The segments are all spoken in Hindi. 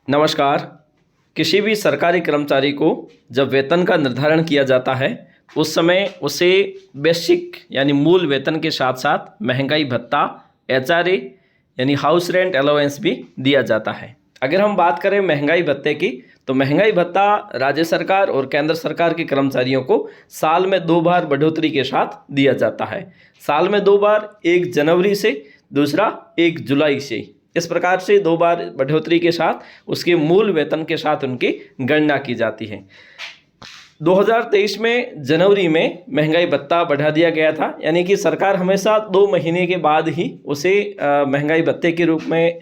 नमस्कार। किसी भी सरकारी कर्मचारी को जब वेतन का निर्धारण किया जाता है उस समय उसे बेसिक यानी मूल वेतन के साथ साथ महंगाई भत्ता, एचआरए यानी हाउस रेंट अलाउंस भी दिया जाता है। अगर हम बात करें महंगाई भत्ते की तो महंगाई भत्ता राज्य सरकार और केंद्र सरकार के कर्मचारियों को साल में 2 बार बढ़ोतरी के साथ दिया जाता है। साल में 2 बार, 1 जनवरी से, दूसरा 1 जुलाई से। इस प्रकार से 2 बार बढ़ोतरी के साथ उसके मूल वेतन के साथ उनकी गणना की जाती है। 2023 में जनवरी में महंगाई भत्ता बढ़ा दिया गया था, यानी कि सरकार हमेशा 2 महीने के बाद ही उसे महंगाई भत्ते के रूप में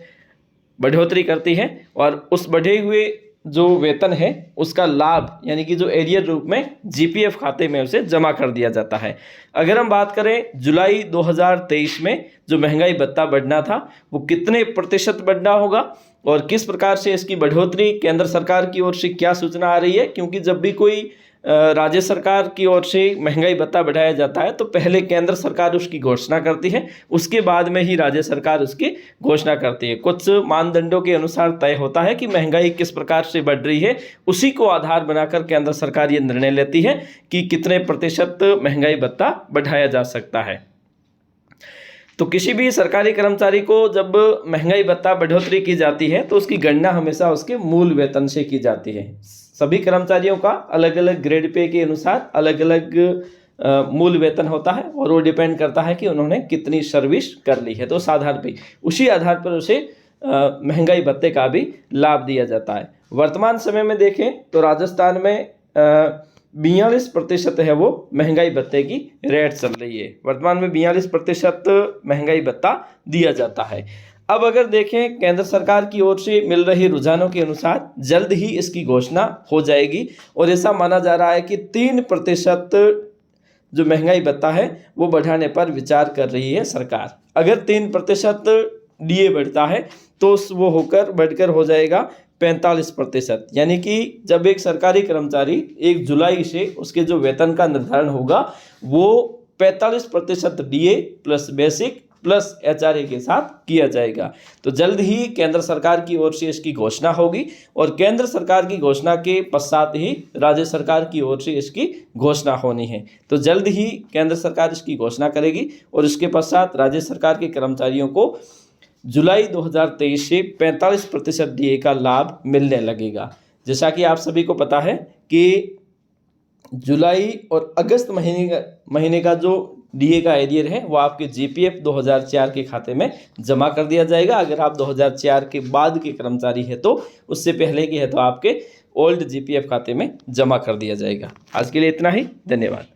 बढ़ोतरी करती है और उस बढ़े हुए जो वेतन है उसका लाभ यानी कि जो एरियर रूप में जीपीएफ खाते में उसे जमा कर दिया जाता है। अगर हम बात करें जुलाई 2023 में जो महंगाई भत्ता बढ़ना था वो कितने प्रतिशत बढ़ना होगा और किस प्रकार से इसकी बढ़ोतरी केंद्र सरकार की ओर से क्या सूचना आ रही है, क्योंकि जब भी कोई राज्य सरकार की ओर से महंगाई भत्ता बढ़ाया जाता है तो पहले केंद्र सरकार उसकी घोषणा करती है, उसके बाद में ही राज्य सरकार उसकी घोषणा करती है। कुछ मानदंडों के अनुसार तय होता है कि महंगाई किस प्रकार से बढ़ रही है, उसी को आधार बनाकर केंद्र सरकार ये निर्णय लेती है कि कितने प्रतिशत महंगाई भत्ता बढ़ाया जा सकता है। तो किसी भी सरकारी कर्मचारी को जब महंगाई भत्ता बढ़ोतरी की जाती है तो उसकी गणना हमेशा उसके मूल वेतन से की जाती है। सभी कर्मचारियों का अलग अलग ग्रेड पे के अनुसार अलग अलग मूल वेतन होता है और वो डिपेंड करता है कि उन्होंने कितनी सर्विस कर ली है। तो उस आधार पर उसे महंगाई भत्ते का भी लाभ दिया जाता है। वर्तमान समय में देखें तो राजस्थान में 42% है वो महंगाई भत्ते की रेट चल रही है। वर्तमान में 42% महंगाई भत्ता दिया जाता है। अब अगर देखें केंद्र सरकार की ओर से मिल रही रुझानों के अनुसार जल्द ही इसकी घोषणा हो जाएगी और ऐसा माना जा रहा है कि 3% जो महंगाई भत्ता है वो बढ़ाने पर विचार कर रही है सरकार। अगर 3% डीए बढ़ता है तो वो बढ़कर हो जाएगा 45%, यानी कि जब एक सरकारी कर्मचारी 1 जुलाई से उसके जो वेतन का निर्धारण होगा वो 45% DA plus basic plus HRA के साथ किया जाएगा। तो जल्द ही केंद्र सरकार की ओर से इसकी घोषणा होगी और केंद्र सरकार की घोषणा के पश्चात ही राज्य सरकार की ओर से इसकी घोषणा होनी है। तो जल्द ही केंद्र सरकार इसकी घोषणा करेगी और इसके पश्चात राज्य सरकार के कर्मचारियों को जुलाई 2023 से 45% डीए का लाभ मिलने लगेगा। जैसा कि आप सभी को पता है कि जुलाई और अगस्त महीने का जो डीए का एरियर है वो आपके जीपीएफ 2004 के खाते में जमा कर दिया जाएगा। अगर आप 2004 के बाद के कर्मचारी है तो, उससे पहले के है तो आपके ओल्ड जीपीएफ खाते में जमा कर दिया जाएगा। आज के लिए इतना ही, धन्यवाद।